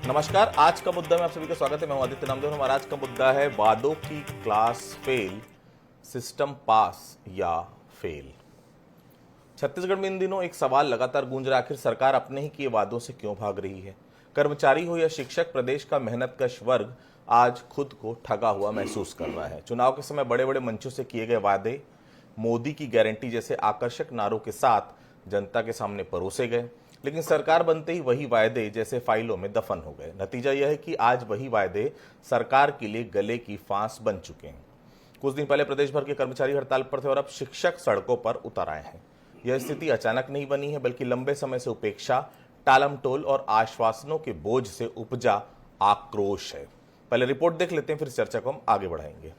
नमस्कार। आज का मुद्दा में आप सभी का स्वागत है। मैं हूं आदित्य नामदेव। हमारा आज का मुद्दा है वादों की क्लास फेल, सिस्टम पास या फेल। छत्तीसगढ़ में इन दिनों एक सवाल लगातार गूंज रहा है, आखिर सरकार अपने ही किए वादों से क्यों भाग रही है। कर्मचारी हो या शिक्षक, प्रदेश का मेहनतकश वर्ग आज खुद को ठगा हुआ महसूस कर रहा है। चुनाव के समय बड़े बड़े मंचों से किए गए वादे, मोदी की गारंटी जैसे आकर्षक नारों के साथ जनता के सामने परोसे गए, लेकिन सरकार बनते ही वही वायदे जैसे फाइलों में दफन हो गए। नतीजा यह है कि आज वही वायदे सरकार के लिए गले की फांस बन चुके हैं। कुछ दिन पहले प्रदेश भर के कर्मचारी हड़ताल पर थे और अब शिक्षक सड़कों पर उतर आए हैं। यह स्थिति अचानक नहीं बनी है, बल्कि लंबे समय से उपेक्षा, टालमटोल और आश्वासनों के बोझ से उपजा आक्रोश है। पहले रिपोर्ट देख लेते हैं, फिर चर्चा को हम आगे बढ़ाएंगे।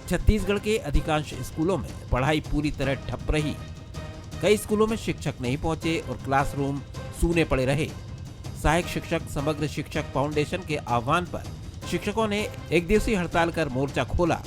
छत्तीसगढ़ के अधिकांश स्कूलों में पढ़ाई पूरी तरह ठप रही। कई स्कूलों में शिक्षक नहीं पहुंचे और क्लासरूम सूने पड़े रहे। सहायक शिक्षक समग्र शिक्षक फाउंडेशन के आह्वान पर शिक्षकों ने एक दिवसीय हड़ताल कर मोर्चा खोला।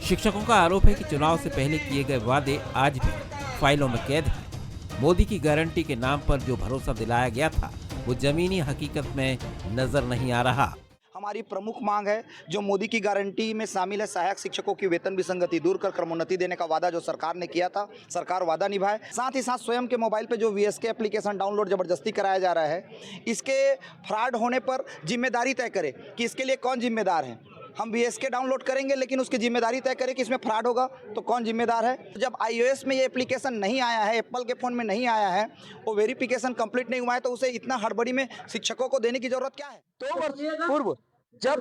शिक्षकों का आरोप है कि चुनाव से पहले किए गए वादे आज भी फाइलों में कैद हैं। मोदी की गारंटी के नाम पर जो भरोसा दिलाया गया था, वो जमीनी हकीकत में नजर नहीं आ रहा। हमारी प्रमुख मांग है जो मोदी की गारंटी में शामिल है, सहायक शिक्षकों की वेतन विसंगति दूर कर क्रमोन्नति देने का वादा जो सरकार ने किया था, सरकार वादा निभाए। साथ ही साथ स्वयं के मोबाइल पे जो वीएसके एप्लीकेशन डाउनलोड जबरदस्ती कराया जा रहा है, इसके फ्रॉड होने पर जिम्मेदारी तय करे कि इसके लिए कौन जिम्मेदार है। हम वीएसके डाउनलोड करेंगे लेकिन उसकी जिम्मेदारी तय करें कि इसमें फ्रॉड होगा तो कौन जिम्मेदार है। जब iOS में ये एप्लीकेशन नहीं आया है, एप्पल के फ़ोन में नहीं आया है, वो वेरिफिकेशन कंप्लीट नहीं हुआ है, तो उसे इतना हड़बड़ी में शिक्षकों को देने की जरूरत क्या है। 2 वर्ष पूर्व जब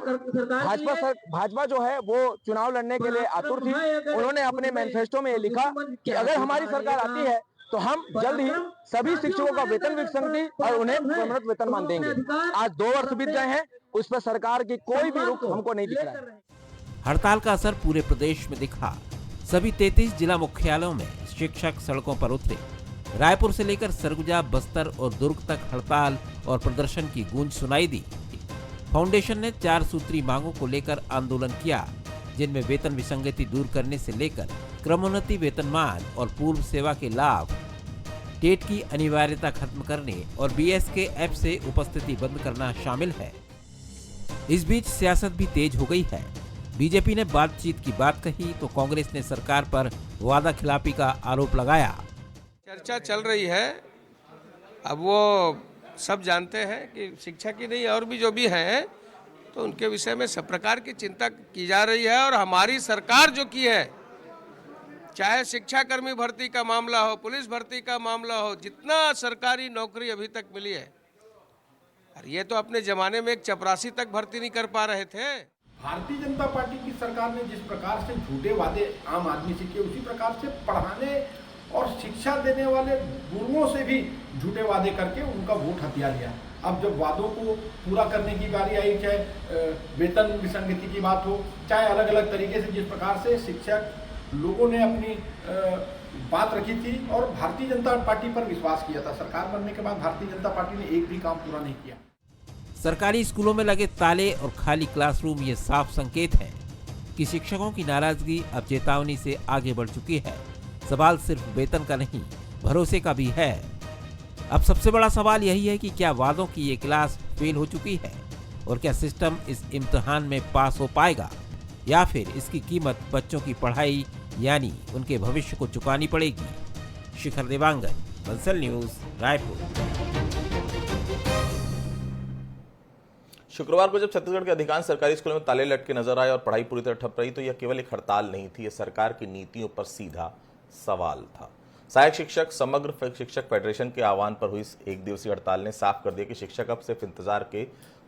भाजपा जो है वो चुनाव लड़ने के लिए आतुर थी, उन्होंने अपने मैनिफेस्टो में ये लिखा कि अगर हमारी सरकार आती है तो हम जल्द ही सभी शिक्षकों का वेतन विसंगति और उन्हें परमानेंट वेतनमान देंगे। आज 2 वर्ष बीत गए हैं, उस पर सरकार की कोई भी रुख हमको नहीं दिख रहा है। हड़ताल का असर पूरे प्रदेश में दिखा। सभी 33 जिला मुख्यालयों में शिक्षक सड़कों पर उतरे। रायपुर से लेकर सरगुजा, बस्तर और दुर्ग तक हड़ताल और प्रदर्शन की गूंज सुनाई दी। फाउंडेशन ने 4 सूत्री मांगों को लेकर आंदोलन किया, जिनमें वेतन विसंगति दूर करने से लेकर क्रमोन्नति वेतनमान और पूर्व सेवा के लाभ, टेट की अनिवार्यता खत्म करने और बीएसके ऐप से उपस्थिति बंद करना शामिल है। इस बीच सियासत भी तेज हो गई है। बीजेपी ने बातचीत की बात कही तो कांग्रेस ने सरकार पर वादा खिलाफी का आरोप लगाया। चर्चा चल रही है। अब वो सब जानते हैं कि शिक्षा की नहीं और भी जो भी हैं, तो उनके विषय में सब प्रकार की चिंता की जा रही है। और हमारी सरकार जो की है, चाहे शिक्षाकर्मी भर्ती का मामला हो, पुलिस भर्ती का मामला हो, जितना सरकारी नौकरी अभी तक मिली है, और ये तो अपने जमाने में एक चपरासी तक भर्ती नहीं कर पा रहे थे। भारतीय जनता पार्टी की सरकार ने जिस प्रकार से झूठे वादे आम आदमी से किए, उसी प्रकार से पढ़ाने और शिक्षा देने वाले गुरुओं से भी झूठे वादे करके उनका वोट हथिया लिया। अब जब वादों को पूरा करने की बारी आई, चाहे वेतन विसंगति की बात हो, चाहे अलग अलग तरीके से जिस प्रकार से शिक्षक लोगों ने अपनी बात रखी थी और भारतीय जनता पार्टी पर विश्वास किया था, सरकार बनने के बाद भारतीय जनता पार्टी ने एक भी काम पूरा नहीं किया। सरकारी स्कूलों में लगे ताले और खाली क्लासरूम ये साफ संकेत है कि शिक्षकों की नाराजगी अब चेतावनी से आगे बढ़ चुकी है। सवाल सिर्फ वेतन का नहीं, भरोसे का भी है। अब सबसे बड़ा सवाल यही है कि क्या वादों की ये क्लास फेल हो चुकी है और क्या सिस्टम इस इम्तिहान में पास हो पाएगा, या फिर इसकी कीमत बच्चों की पढ़ाई यानी उनके भविष्य को चुकानी पड़ेगी। शिखर देवांगन, बंसल न्यूज, रायपुर। शुक्रवार को जब छत्तीसगढ़ के अधिकांश सरकारी स्कूलों में ताले लटके नजर आए और पढ़ाई पूरी तरह ठप रही, तो यह केवल एक हड़ताल नहीं थी, यह सरकार की नीतियों पर सीधा सवाल था। सहायक शिक्षक समग्र शिक्षक फेडरेशन के आह्वान पर हुई एक दिवसीय हड़ताल ने साफ कर दिया कि शिक्षक अब सिर्फ इंतजार के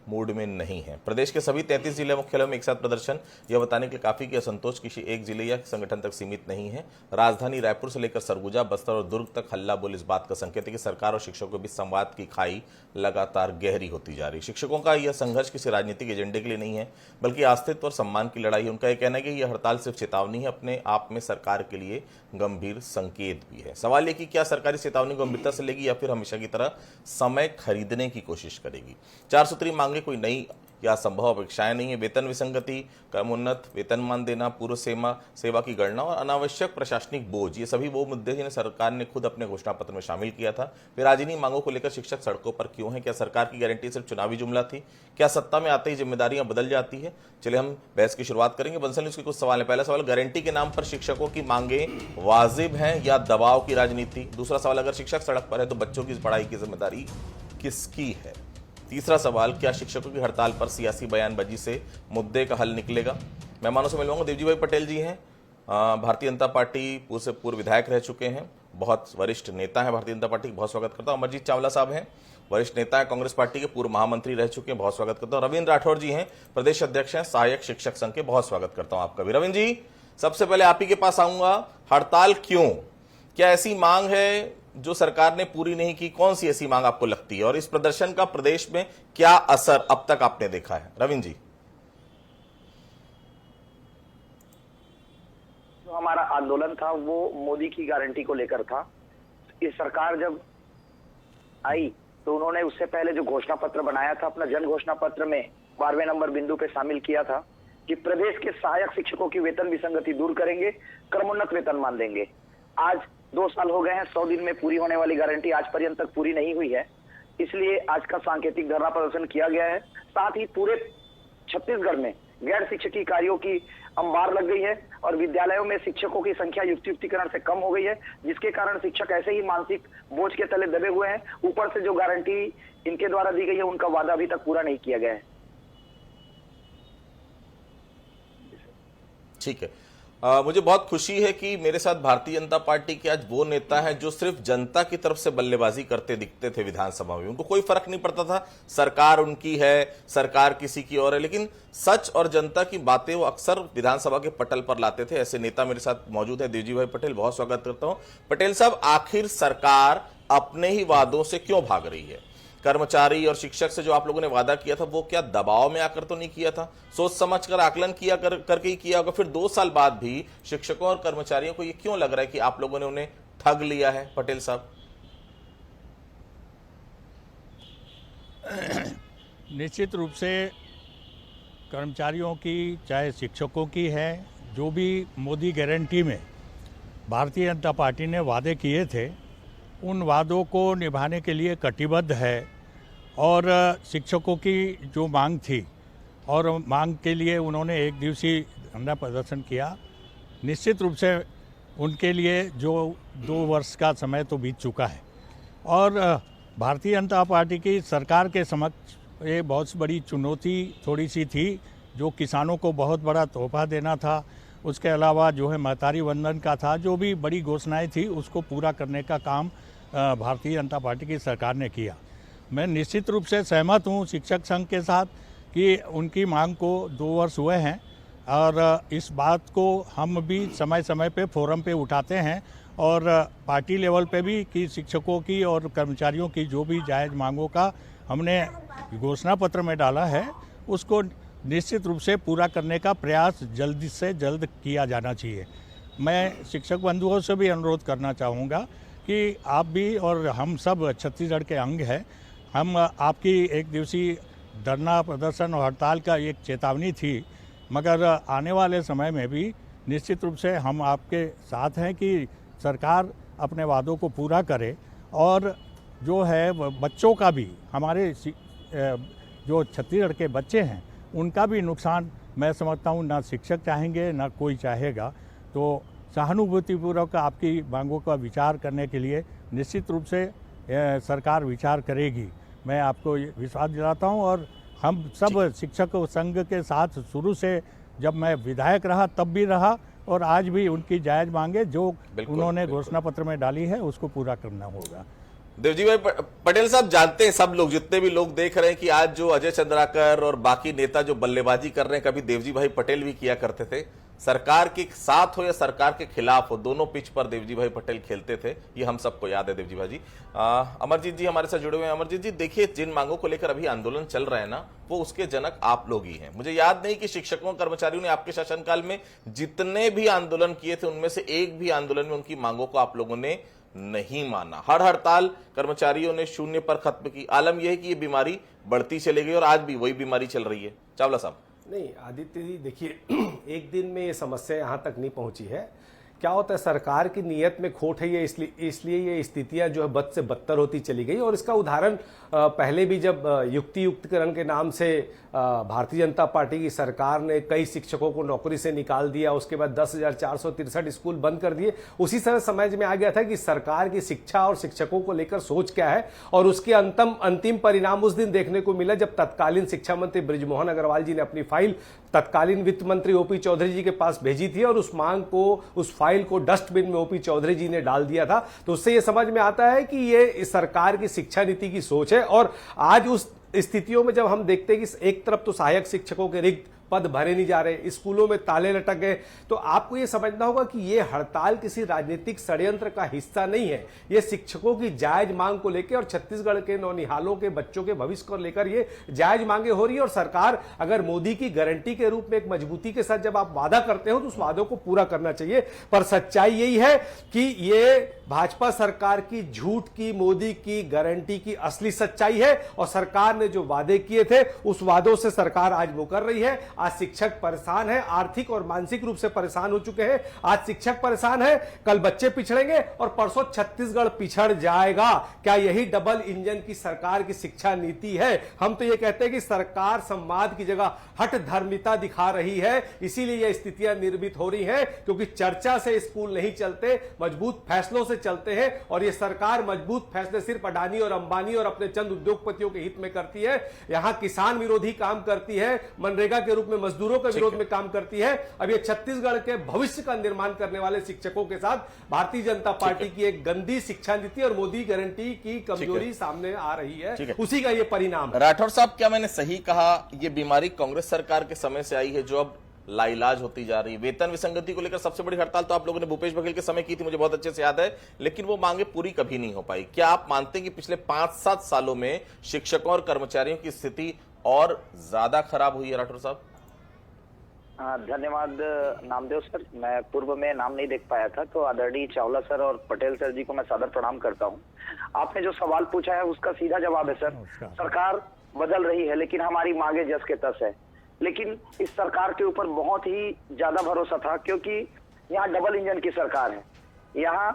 मूड में नहीं है। प्रदेश के सभी 33 जिला मुख्यालयों में एक साथ प्रदर्शन, यह बताने के लिए काफी कि असंतोष किसी एक जिले या संगठन तक सीमित नहीं है। राजधानी रायपुर से लेकर सरगुजा, बस्तर और दुर्ग तक हल्ला बोल इस बात का संकेत है कि सरकार और शिक्षकों के बीच संवाद की खाई लगातार गहरी होती जा रही है। शिक्षकों का यह संघर्ष किसी राजनीतिक एजेंडे के लिए नहीं है, बल्कि अस्तित्व और सम्मान की लड़ाई है। उनका यह कहना है कि यह हड़ताल सिर्फ चेतावनी है, अपने आप में सरकार के लिए गंभीर संकेत भी है। सवाल यह कि क्या सरकारी चेतावनी गंभीरता से लेगी या फिर हमेशा की तरह समय खरीदने की कोशिश करेगी। 4 सूत्री मांगे कोई नई या संभव अपेक्षाएं नहीं है। वेतन विसंगति, क्रमोन्नत वेतनमान देना, पूर्व सेवा की गणना और अनावश्यक प्रशासनिक बोझ, ये सभी वो मुद्दे जिन्हें सरकार ने खुद अपने घोषणा पत्र में शामिल किया था। फिर आज इन्हीं मांगों को लेकर शिक्षक सड़कों पर क्यों है? क्या सरकार की गारंटी सिर्फ चुनावी जुमला थी? क्या सत्ता में आते ही जिम्मेदारियां बदल जाती है? चलिए हम बहस की शुरुआत करेंगे। बंसल न्यूज़ के कुछ सवाल है। पहला सवाल, गारंटी के नाम पर शिक्षकों की मांगे वाजिब हैं या दबाव की राजनीति? दूसरा सवाल, अगर शिक्षक सड़क पर है तो बच्चों की पढ़ाई की जिम्मेदारी किसकी है? तीसरा सवाल, क्या शिक्षकों की हड़ताल पर सियासी बयानबाजी से मुद्दे का हल निकलेगा? मेहमानों से मिलवाऊंगा। देवजी भाई पटेल जी हैं, भारतीय जनता पार्टी से पूर्व विधायक रह चुके हैं, बहुत वरिष्ठ नेता हैं भारतीय जनता पार्टी, बहुत स्वागत करता हूं। अमरजीत चावला साहब हैं, वरिष्ठ नेता है कांग्रेस पार्टी के, पूर्व महामंत्री रह चुके हैं, बहुत स्वागत करता हूं। रविंद्र राठौर जी हैं, प्रदेश अध्यक्ष हैं सहायक शिक्षक संघ के, बहुत स्वागत करता हूं आपका भी। रविंद्र जी, सबसे पहले आप ही के पास आऊंगा। हड़ताल क्यों? क्या ऐसी मांग है जो सरकार ने पूरी नहीं की? कौन सी ऐसी मांग आपको लगती है और इस प्रदर्शन का प्रदेश में क्या असर अब तक आपने देखा है? रविंद्र जी। जो हमारा आंदोलन था वो मोदी की गारंटी को लेकर था। ये सरकार जब आई तो उन्होंने उससे पहले जो घोषणा पत्र बनाया था, अपना जन घोषणा पत्र में 12वें नंबर बिंदु पे शामिल किया था कि प्रदेश के सहायक शिक्षकों की वेतन विसंगति दूर करेंगे, क्रमोन्नत वेतनमान देंगे। आज 2 साल हो गए हैं, 100 दिन में पूरी होने वाली गारंटी आज पर्यंत तक पूरी नहीं हुई है, इसलिए आज का सांकेतिक धरना प्रदर्शन किया गया है। साथ ही पूरे छत्तीसगढ़ में गैर शिक्षकीय कार्यों की अंबार लग गई है और विद्यालयों में शिक्षकों की संख्या युक्तिकरण से कम हो गई है, जिसके कारण शिक्षक ऐसे ही मानसिक बोझ के तले दबे हुए हैं। ऊपर से जो गारंटी इनके द्वारा दी गई है उनका वादा अभी तक पूरा नहीं किया गया है। ठीक है, मुझे बहुत खुशी है कि मेरे साथ भारतीय जनता पार्टी के आज वो नेता हैं जो सिर्फ जनता की तरफ से बल्लेबाजी करते दिखते थे विधानसभा में। उनको कोई फर्क नहीं पड़ता था सरकार उनकी है, सरकार किसी की और है, लेकिन सच और जनता की बातें वो अक्सर विधानसभा के पटल पर लाते थे। ऐसे नेता मेरे साथ मौजूद है। देवजी भाई पटेल, बहुत स्वागत करता हूं। पटेल साहब, आखिर सरकार अपने ही वादों से क्यों भाग रही है? कर्मचारी और शिक्षक से जो आप लोगों ने वादा किया था वो क्या दबाव में आकर तो नहीं किया था? सोच समझ कर आकलन किया करके ही किया होगा। फिर 2 साल बाद भी शिक्षकों और कर्मचारियों को ये क्यों लग रहा है कि आप लोगों ने उन्हें ठग लिया है? पटेल साहब। निश्चित रूप से कर्मचारियों की, चाहे शिक्षकों की है, जो भी मोदी गारंटी में भारतीय जनता पार्टी ने वादे किए थे उन वादों को निभाने के लिए कटिबद्ध है। और शिक्षकों की जो मांग थी और मांग के लिए उन्होंने एक दिवसीय धरना प्रदर्शन किया। निश्चित रूप से उनके लिए जो 2 वर्ष का समय तो बीत चुका है और भारतीय जनता पार्टी की सरकार के समक्ष ये बहुत बड़ी चुनौती थोड़ी सी थी, जो किसानों को बहुत बड़ा तोहफा देना था, उसके अलावा जो है महतारी वंदन का था, जो भी बड़ी घोषणाएं थी उसको पूरा करने का काम भारतीय जनता पार्टी की सरकार ने किया। मैं निश्चित रूप से सहमत हूं शिक्षक संघ के साथ कि उनकी मांग को 2 वर्ष हुए हैं और इस बात को हम भी समय समय पे फोरम पे उठाते हैं और पार्टी लेवल पे भी कि शिक्षकों की और कर्मचारियों की जो भी जायज़ मांगों का हमने घोषणा पत्र में डाला है उसको निश्चित रूप से पूरा करने का प्रयास जल्द से जल्द किया जाना चाहिए। मैं शिक्षक बंधुओं से भी अनुरोध करना चाहूँगा कि आप भी और हम सब छत्तीसगढ़ के अंग हैं। हम आपकी एक दिवसीय धरना प्रदर्शन और हड़ताल का एक चेतावनी थी, मगर आने वाले समय में भी निश्चित रूप से हम आपके साथ हैं कि सरकार अपने वादों को पूरा करे और जो है बच्चों का भी, हमारे जो छत्तीसगढ़ के बच्चे हैं उनका भी नुकसान मैं समझता हूँ ना शिक्षक चाहेंगे ना कोई चाहेगा। तो सहानुभूतिपूर्वक आपकी मांगों का विचार करने के लिए निश्चित रूप से सरकार विचार करेगी, मैं आपको विश्वास दिलाता हूँ। और हम सब शिक्षक संघ के साथ शुरू से, जब मैं विधायक रहा तब भी रहा और आज भी उनकी जायज़ मांगे जो उन्होंने घोषणा पत्र में डाली है उसको पूरा करना होगा। देवजी भाई पटेल साहब, जानते हैं सब लोग, जितने भी लोग देख रहे हैं कि आज जो अजय चंद्राकर और बाकी नेता जो बल्लेबाजी कर रहे हैं, कभी देवजी भाई पटेल भी किया करते थे। सरकार के साथ हो या सरकार के खिलाफ हो, दोनों पिच पर देवजी भाई पटेल खेलते थे, ये हम सबको याद है। देवजी भाई जी, अमरजीत जी हमारे साथ जुड़े हुए हैं। अमरजीत जी, देखिए, जिन मांगों को लेकर अभी आंदोलन चल रहा है ना, वो उसके जनक आप लोग ही हैं। मुझे याद नहीं कि शिक्षकों कर्मचारियों ने आपके शासनकाल में जितने भी आंदोलन किए थे, उनमें से एक भी आंदोलन में उनकी मांगों को आप लोगों ने नहीं माना। हर हड़ताल कर्मचारियों ने शून्य पर खत्म की। आलम यह है कि ये बीमारी बढ़ती चली गई और आज भी वही बीमारी चल रही है। चावला साहब। नहीं आदित्य जी, देखिए एक दिन में ये समस्या यहाँ तक नहीं पहुँची है। क्या होता है, सरकार की नीयत में खोट है, ये इसलिए ये स्थितियां जो है बद से बदतर होती चली गई। और इसका उदाहरण पहले भी जब युक्तियुक्तकरण के नाम से भारतीय जनता पार्टी की सरकार ने कई शिक्षकों को नौकरी से निकाल दिया, उसके बाद 10,463 स्कूल बंद कर दिए, उसी समय समझ में आ गया था कि सरकार की शिक्षा और शिक्षकों को लेकर सोच क्या है। और उसके अंतिम परिणाम उस दिन देखने को मिला जब तत्कालीन शिक्षा मंत्री बृजमोहन अग्रवाल जी ने अपनी फाइल तत्कालीन वित्त मंत्री ओपी चौधरी जी के पास भेजी थी और उस फाइल को डस्टबिन में ओपी चौधरी जी ने डाल दिया था। तो उससे यह समझ में आता है कि ये सरकार की शिक्षा नीति की सोच है। और आज उस स्थितियों में जब हम देखते हैं कि एक तरफ तो सहायक शिक्षकों के रिक्त पद भरे नहीं जा रहे, स्कूलों में ताले लटक गए, तो आपको यह समझना होगा कि यह हड़ताल किसी राजनीतिक षड्यंत्र का हिस्सा नहीं है। यह शिक्षकों की जायज मांग को लेकर और छत्तीसगढ़ के नौनिहालों के बच्चों के भविष्य को लेकर ये जायज मांगे हो रही है। और सरकार अगर मोदी की गारंटी के रूप में एक मजबूती के साथ जब आप वादा करते हो तो उस वादों को पूरा करना चाहिए। पर सच्चाई यही है कि ये भाजपा सरकार की झूठ की, मोदी की गारंटी की असली सच्चाई है। और सरकार ने जो वादे किए थे उस वादों से सरकार आज मुकर रही है। आज शिक्षक परेशान है, आर्थिक और मानसिक रूप से परेशान हो चुके हैं। आज शिक्षक परेशान है, कल बच्चे पिछड़ेंगे और परसों छत्तीसगढ़ पिछड़ जाएगा। क्या यही डबल इंजन की सरकार की शिक्षा नीति है? हम तो ये कहते हैं कि सरकार संवाद की जगह हठ धर्मिता दिखा रही है, इसीलिए यह स्थितियां निर्मित हो रही हैं। क्योंकि चर्चा से स्कूल नहीं चलते, मजबूत फैसलों से चलते हैं। और यह सरकार मजबूत फैसले सिर्फ अडानी और अंबानी और अपने चंद उद्योगपतियों के हित में करती है। यहां किसान विरोधी काम करती है, मनरेगा के रूप में मजदूरों के विरोध में काम करती है। अब ये छत्तीसगढ़ के भविष्य का निर्माण करने वाले शिक्षकों के साथ भारतीय जनता पार्टी की एक गंदी शिक्षा नीति और मोदी गारंटी की कमजोरी सामने आ रही है, उसी का ये परिणाम है। राठौर साहब, क्या मैंने सही कहा, ये बीमारी कांग्रेस सरकार के समय से आई है जो अब लाइलाज होती जा रही है? वेतन विसंगति को लेकर सबसे बड़ी हड़ताल तो आप लोगों ने भूपेश बघेल के समय की थी, मुझे बहुत अच्छे से याद है, लेकिन वो मांगे पूरी कभी नहीं हो पाई। क्या आप मानते हैं कि पिछले 5-7 सालों में शिक्षकों और कर्मचारियों की स्थिति और ज्यादा खराब हुई है? राठौर साहब। धन्यवाद नामदेव सर, मैं पूर्व में नाम नहीं देख पाया था, तो आदरणीय चावला सर और पटेल सर जी को मैं सादर प्रणाम करता हूं। आपने जो सवाल पूछा है उसका सीधा जवाब है सर, सरकार बदल रही है लेकिन हमारी मांगे जस के तस है। लेकिन इस सरकार के ऊपर बहुत ही ज्यादा भरोसा था, क्योंकि यहाँ डबल इंजन की सरकार है। यहाँ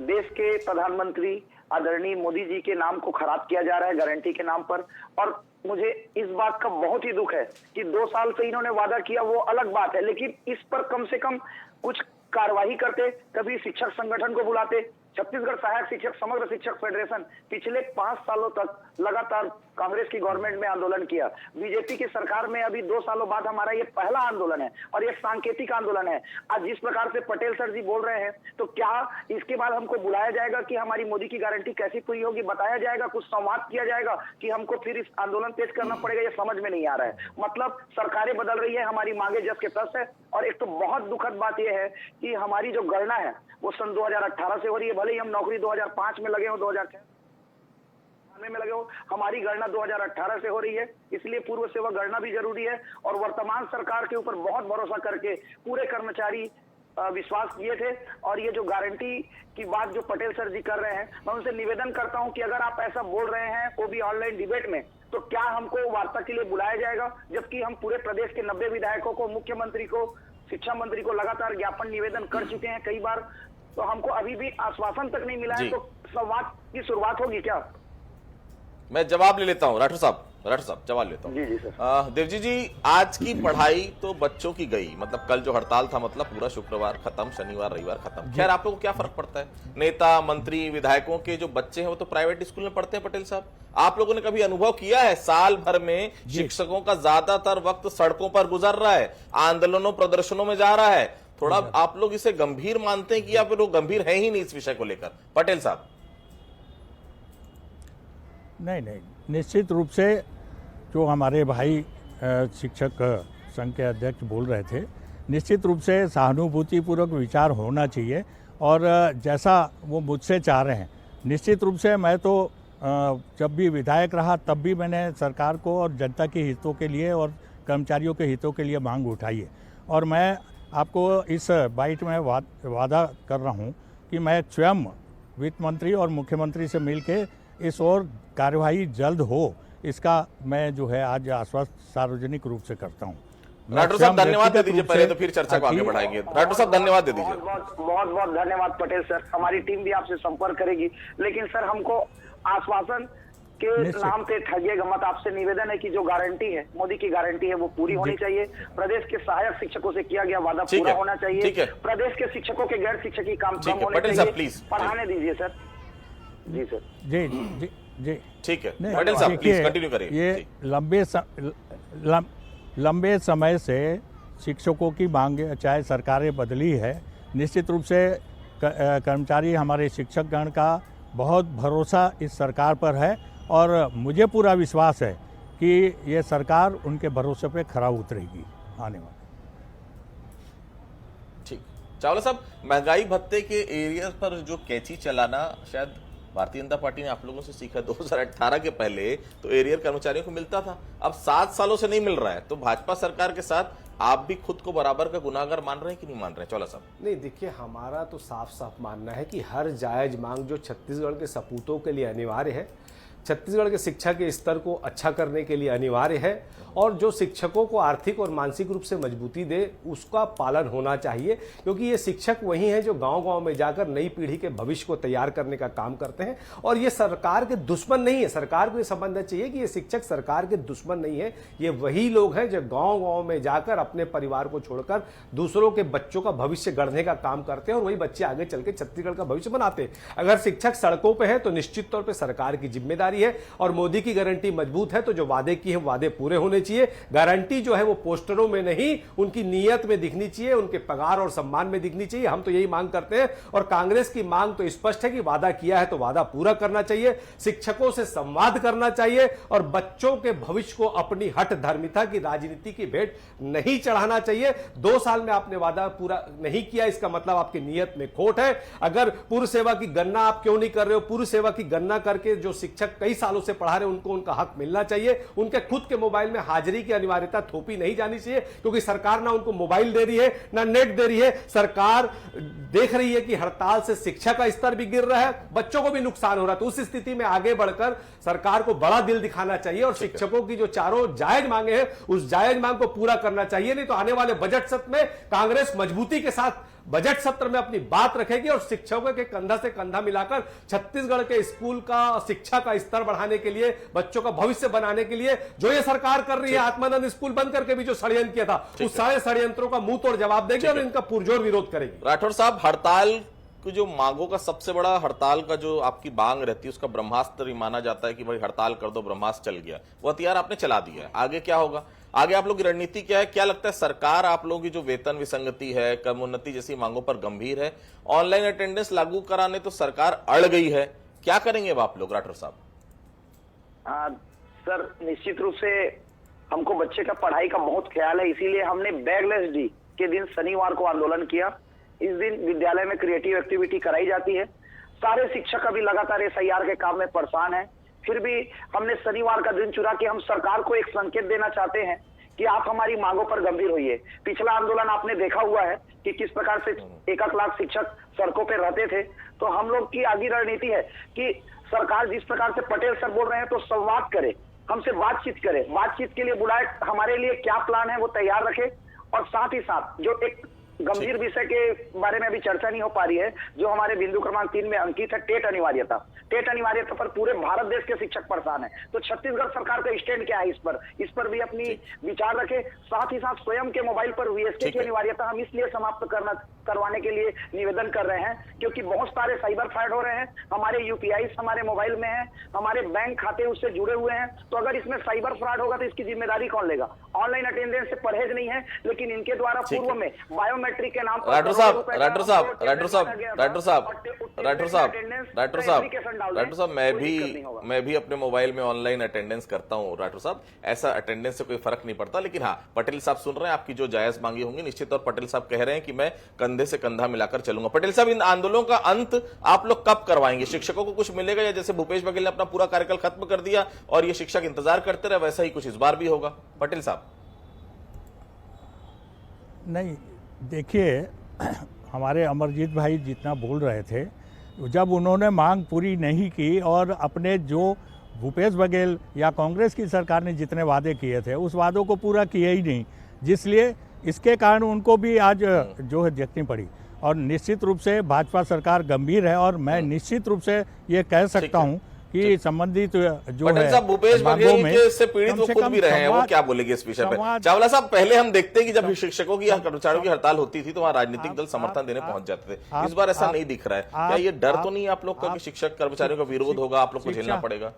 देश के प्रधानमंत्री आदरणीय मोदी जी के नाम को खराब किया जा रहा है गारंटी के नाम पर। और मुझे इस बात का बहुत ही दुख है कि 2 साल से इन्होंने वादा किया, वो अलग बात है, लेकिन इस पर कम से कम कुछ कार्यवाही करते, कभी शिक्षक संगठन को बुलाते। छत्तीसगढ़ सहायक शिक्षक समग्र शिक्षक फेडरेशन पिछले 5 सालों तक लगातार कांग्रेस की गवर्नमेंट में आंदोलन किया। बीजेपी की सरकार में अभी 2 सालों बाद हमारा ये पहला आंदोलन है और ये सांकेतिक आंदोलन है। आज जिस प्रकार से पटेल सर जी बोल रहे हैं, तो क्या इसके बाद हमको बुलाया जाएगा कि हमारी मोदी की गारंटी कैसी पूरी होगी, बताया जाएगा, कुछ संवाद किया जाएगा कि हमको फिर इस आंदोलन तेज करना पड़ेगा? ये समझ में नहीं आ रहा है। मतलब सरकारें बदल रही है, हमारी मांगे जस के तस है। और एक तो बहुत दुखद बात यह है कि हमारी जो गणना है वो सन 2018 से हो रही है। भले ही हम नौकरी 2005 में लगे हो, 2006 में लगे हो, हमारी गणना 2018 से हो रही है। इसलिए पूर्व सेवा गणना भी जरूरी है। और वर्तमान सरकार के ऊपर बहुत भरोसा करके पूरे कर्मचारी विश्वास किए थे। और ये जो गारंटी की बात जो पटेल सर जी कर रहे हैं, मैं उनसे निवेदन करता हूं कि अगर आप ऐसा बोल रहे हैं वो भी ऑनलाइन डिबेट में, तो क्या हमको वार्ता के लिए बुलाया जाएगा? जबकि हम पूरे प्रदेश के 90 विधायकों को, मुख्यमंत्री को, शिक्षा मंत्री को लगातार ज्ञापन निवेदन कर चुके हैं कई बार, तो हमको अभी भी आश्वासन तक नहीं मिला है। तो संवाद की शुरुआत होगी क्या? मैं जवाब ले लेता हूं राठौर साहब, जवाब लेता हूं। जी सर। देवजी जी, आज की पढ़ाई तो बच्चों की गई, मतलब कल जो हड़ताल था, मतलब पूरा शुक्रवार खत्म, शनिवार रविवार खत्म। खैर, आप लोगों को क्या फर्क पड़ता है? नेता मंत्री विधायकों के जो बच्चे हैं वो तो प्राइवेट स्कूल में पढ़ते हैं। पटेल साहब, आप लोगों ने कभी अनुभव किया है साल भर में शिक्षकों का ज्यादातर वक्त सड़कों पर गुजर रहा है, आंदोलनों प्रदर्शनों में जा रहा है? थोड़ा आप लोग इसे गंभीर मानते हैं कि या फिर वो गंभीर है ही नहीं इस विषय को लेकर? पटेल साहब। नहीं, निश्चित रूप से जो हमारे भाई शिक्षक संघ के अध्यक्ष बोल रहे थे, निश्चित रूप से सहानुभूतिपूर्वक विचार होना चाहिए और जैसा वो मुझसे चाह रहे हैं, निश्चित रूप से मैं तो जब भी विधायक रहा तब भी मैंने सरकार को और जनता के हितों के लिए और कर्मचारियों के हितों के लिए मांग उठाई है। और मैं आपको इस बाइट में वादा कर रहा हूँ कि मैं स्वयं वित्त मंत्री और मुख्यमंत्री से मिलके इस ओर कार्यवाही जल्द हो, इसका मैं जो है आज आश्वासन सार्वजनिक रूप से करता हूँ। राठौर साहब धन्यवाद दे दीजिए पहले, तो फिर चर्चा को आगे बढ़ाएंगे। राठौर साहब धन्यवाद दे दीजिए। बहुत बहुत धन्यवाद पटेल सर, हमारी टीम भी आपसे संपर्क करेगी, लेकिन सर हमको आश्वासन के नाम पे ठगिएगा मत। आपसे निवेदन है कि जो गारंटी है, मोदी की गारंटी है, वो पूरी होनी चाहिए। प्रदेश के सहायक शिक्षकों से किया गया वादा पूरा होना चाहिए। प्रदेश के शिक्षकों के गैर शिक्षकीय काम कम होने चाहिए। पढ़ाने दीजिए सर। जी सर। जी जी जी ठीक है पटेल साहब, प्लीज कंटिन्यू करिए। ये लंबे समय से शिक्षकों की मांग, चाहे सरकारें बदली है, निश्चित रूप से कर्मचारी हमारे शिक्षक गण का बहुत भरोसा इस सरकार पर है और मुझे पूरा विश्वास है कि ये सरकार उनके भरोसे पे खरा उतरेगी आने वाले। ठीक, चावला साहब, महंगाई भत्ते के एरिया पर जो कैची चलाना शायद भारतीय जनता पार्टी ने आप लोगों से सीखा। 2018 के पहले तो एरियर कर्मचारियों को मिलता था, अब 7 सालों से नहीं मिल रहा है। तो भाजपा सरकार के साथ आप भी खुद को बराबर का गुनाहगार मान रहे हैं कि नहीं मान रहे हैं? चौला साहब। नहीं, देखिए, हमारा तो साफ साफ मानना है कि हर जायज मांग जो छत्तीसगढ़ के सपूतों के लिए अनिवार्य है, छत्तीसगढ़ के शिक्षा के स्तर को अच्छा करने के लिए अनिवार्य है और जो शिक्षकों को आर्थिक और मानसिक रूप से मजबूती दे, उसका पालन होना चाहिए, क्योंकि ये शिक्षक वही हैं जो गांव-गांव में जाकर नई पीढ़ी के भविष्य को तैयार करने का काम करते हैं। और ये सरकार के दुश्मन नहीं है। सरकार को ये समझना चाहिए कि ये शिक्षक सरकार के दुश्मन नहीं है। ये वही लोग हैं जो गांव-गांव में जाकर अपने परिवार को छोड़कर दूसरों के बच्चों का भविष्य गढ़ने का काम करते हैं और वही बच्चे आगे चल के छत्तीसगढ़ का भविष्य बनाते हैं। अगर शिक्षक सड़कों पर है तो निश्चित तौर पर सरकार की जिम्मेदारी है और मोदी की गारंटी मजबूत है तो जो वादे किए हैं वादे पूरे होने चाहिए। गारंटी जो है वो पोस्टरों में नहीं, उनकी नीयत में दिखनी चाहिए, उनके पगार और सम्मान में दिखनी चाहिए। हम तो यही मांग करते हैं और कांग्रेस की मांग तो स्पष्ट है कि वादा किया है तो वादा पूरा करना चाहिए, शिक्षकों से संवाद करना चाहिए और बच्चों के भविष्य को अपनी हठ धर्मिता की राजनीति की भेंट नहीं चढ़ाना चाहिए। 2 साल में आपने वादा पूरा नहीं किया, इसका मतलब आपकी नीयत में खोट है। अगर पूर्व सेवा की गणना आप क्यों नहीं कर रहे हो? पूर्व सेवा की गणना करके जो शिक्षक कई सालों से पढ़ा रहे उनको उनका हक मिलना चाहिए। उनके खुद के मोबाइल में हाजिरी की अनिवार्यता थोपी नहीं जानी चाहिए, क्योंकि सरकार ना उनको मोबाइल दे रही है ना नेट दे रही है। सरकार देख रही है कि हड़ताल से शिक्षा का स्तर भी गिर रहा है, बच्चों को भी नुकसान हो रहा है। तो उस स्थिति में आगे बढ़कर सरकार को बड़ा दिल दिखाना चाहिए और शिक्षकों की जो चारों जायज मांगे हैं उस जायज मांग को पूरा करना चाहिए। नहीं तो आने वाले बजट सत्र में कांग्रेस मजबूती के साथ बजट सत्र में अपनी बात रखेगी और शिक्षकों के कंधा से कंधा मिलाकर छत्तीसगढ़ के स्कूल का शिक्षा का स्तर बढ़ाने के लिए, बच्चों का भविष्य बनाने के लिए जो ये सरकार कर रही है, आत्मानंद स्कूल बंद करके भी जो षड्यंत्र किया था, उस सारे षड्यंत्रों का मुंह तोड़ जवाब देगी और इनका पुरजोर विरोध करेगी। राठौर साहब, हड़ताल की जो मांगों का सबसे बड़ा, हड़ताल का जो आपकी मांग रहती है उसका ब्रह्मास्त्र माना जाता है कि भाई हड़ताल कर दो, ब्रह्मास्त्र चल गया, वो हथियार आपने चला दिया है। आगे क्या होगा? आगे आप लोग की रणनीति क्या है? क्या लगता है सरकार आप लोगों की जो वेतन विसंगति है, क्रमोन्नति जैसी मांगों पर गंभीर है? ऑनलाइन अटेंडेंस लागू कराने तो सरकार अड़ गई है, क्या करेंगे अब आप लोग? राठौर साहब। सर, निश्चित रूप से हमको बच्चे का पढ़ाई का बहुत ख्याल है, इसीलिए हमने बैगलेस डे के दिन शनिवार को आंदोलन किया। इस दिन विद्यालय में क्रिएटिव एक्टिविटी कराई जाती है। सारे शिक्षक अभी लगातार SIR के काम में परेशान है, फिर भी हमने शनिवार का दिन चुरा के हम सरकार को एक संकेत देना चाहते हैं कि आप हमारी मांगों पर गंभीर होइए। पिछला आंदोलन आपने देखा हुआ है कि किस प्रकार से 1 लाख शिक्षक सड़कों पर रहते थे। तो हम लोग की आगे रणनीति है कि सरकार जिस प्रकार से पटेल सर बोल रहे हैं तो संवाद करे, हमसे बातचीत करे, बातचीत के लिए बुलाए, हमारे लिए क्या प्लान है वो तैयार रखे और साथ ही साथ जो एक गंभीर विषय के बारे में अभी चर्चा नहीं हो पा रही है, जो हमारे बिंदु क्रमांक 3 में अंकित है, टेट अनिवार्यता। टेट अनिवार्यता पर पूरे भारत देश के शिक्षक परेशान है। तो छत्तीसगढ़ सरकार का स्टैंड क्या है इस पर भी अपनी विचार रखे। साथ ही साथ स्वयं के मोबाइल पर VSK की अनिवार्यता हम इसलिए समाप्त करवाने के लिए निवेदन कर रहे हैं क्योंकि बहुत सारे साइबर फ्रॉड हो रहे हैं। हमारे UPI हमारे मोबाइल में है, हमारे बैंक खाते उससे जुड़े हुए हैं। तो अगर इसमें साइबर फ्रॉड होगा तो इसकी जिम्मेदारी कौन लेगा? ऑनलाइन अटेंडेंस से परहेज नहीं है, लेकिन इनके द्वारा पूर्व में बायोमेट्रिक के नाम पर डॉक्टर साहब मैं भी अपने मोबाइल में ऑनलाइन अटेंडेंस करता हूं डॉक्टर साहब, ऐसा अटेंडेंस से कोई फर्क नहीं पड़ता। लेकिन हाँ, पटेल साहब सुन रहे हैं आपकी जो जायज मांगी होंगी, निश्चित तौर पटेल साहब कह रहे हैं कि मैं कंधे से कंधा मिलाकर चलूंगा। पटेल साहब, इन आंदोलनों का अंत आप लोग कब करवाएंगे? शिक्षकों को कुछ मिलेगा या जैसे भूपेश बघेल ने अपना पूरा कार्यकाल खत्म कर दिया और ये शिक्षक इंतजार करते रहे, वैसा ही कुछ इस बार भी होगा? पटेल साहब। नहीं, देखिए, हमारे अमरजीत भाई जितना बोल रहे थे, जब उन्होंने मांग पूरी नहीं की और अपने जो भूपेश बघेल या कांग्रेस की सरकार ने जितने वादे किए थे उस वादों को पूरा किया ही नहीं, जिसलिए इसके कारण उनको भी आज जो है देखनी पड़ी। और निश्चित रूप से भाजपा सरकार गंभीर है और मैं निश्चित रूप से ये कह सकता हूं कि संबंधित जो पटेल साहब, भूपेश बघेल के से पीड़ित वो खुद भी रहे हैं, वो क्या बोलेंगे इस विषय पे? चावला साहब, पहले हम देखते हैं कि जब शिक्षकों की या कर्मचारियों की हड़ताल होती थी तो वहाँ राजनीतिक दल समर्थन देने पहुंच जाते थे। इस बार ऐसा नहीं दिख रहा है। क्या ये डर तो नहीं है आप लोग का कि शिक्षक कर्मचारियों का विरोध होगा, आप लोग को झेलना पड़ेगा?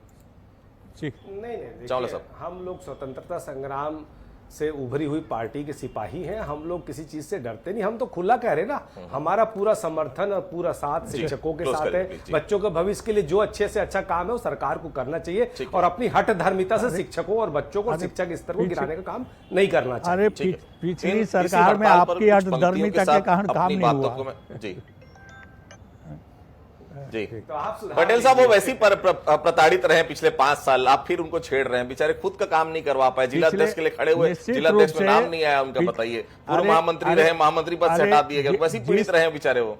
नहीं, चावला साहब, हम लोग स्वतंत्रता संग्राम से उभरी हुई पार्टी के सिपाही हैं, हम लोग किसी चीज से डरते नहीं। हम तो खुला कह रहे ना, हमारा पूरा समर्थन और पूरा साथ शिक्षकों के साथ है। बच्चों के भविष्य के लिए जो अच्छे से अच्छा काम है वो सरकार को करना चाहिए और अपनी हट धर्मिता से शिक्षकों और बच्चों को शिक्षा के स्तर को गिराने का काम नहीं करना चाहिए। अरे पिछली सरकार में आपकी हट धर्मिता के कारण काम नहीं हुआ। जी, पटेल साहब, वो वैसे ही प्रताड़ित रहे पिछले 5 साल, आप फिर उनको छेड़ रहे हैं। बेचारे खुद का काम नहीं करवा पाए, जिलाध्यक्ष के लिए खड़े हुए, जिलाध्यक्ष में नाम नहीं आया उनका, बताइए। पूर्व महामंत्री रहे, महामंत्री पद से हटा दिए गए, वैसे ही पीड़ित रहे बेचारे वो।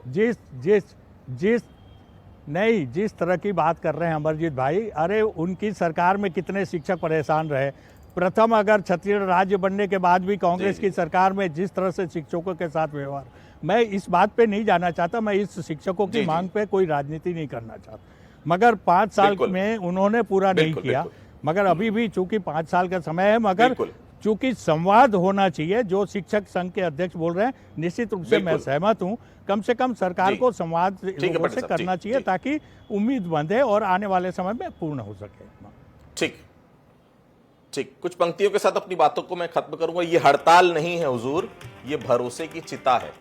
जिस तरह की बात कर रहे हैं अमरजीत भाई, अरे उनकी सरकार में कितने शिक्षक परेशान रहे। प्रथम अगर छत्तीसगढ़ राज्य बनने के बाद भी कांग्रेस की सरकार में जिस तरह से शिक्षकों के साथ व्यवहार, मैं इस बात पे नहीं जाना चाहता, मैं इस शिक्षकों की मांग पे कोई राजनीति नहीं करना चाहता, मगर 5 साल में उन्होंने पूरा नहीं किया। मगर अभी भी चूंकि 5 साल का समय है, मगर चूंकि संवाद होना चाहिए, जो शिक्षक संघ के अध्यक्ष बोल रहे हैं, निश्चित रूप से मैं सहमत हूं। कम से कम सरकार को संवाद लोगों से करना चाहिए ताकि उम्मीद बंधे और आने वाले समय में पूर्ण हो सके। ठीक, कुछ पंक्तियों के साथ अपनी बातों को मैं खत्म करूंगा। ये हड़ताल नहीं है हुजूर, ये भरोसे की चिता है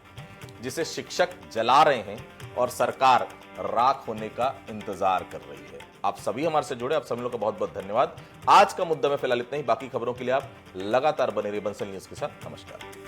जिसे शिक्षक जला रहे हैं और सरकार राख होने का इंतजार कर रही है। आप सभी हमारे से जुड़े, आप सभी लोगों का बहुत बहुत धन्यवाद। आज का मुद्दा में फिलहाल इतना ही, बाकी खबरों के लिए आप लगातार बने रहिए बंसल न्यूज के साथ। नमस्कार।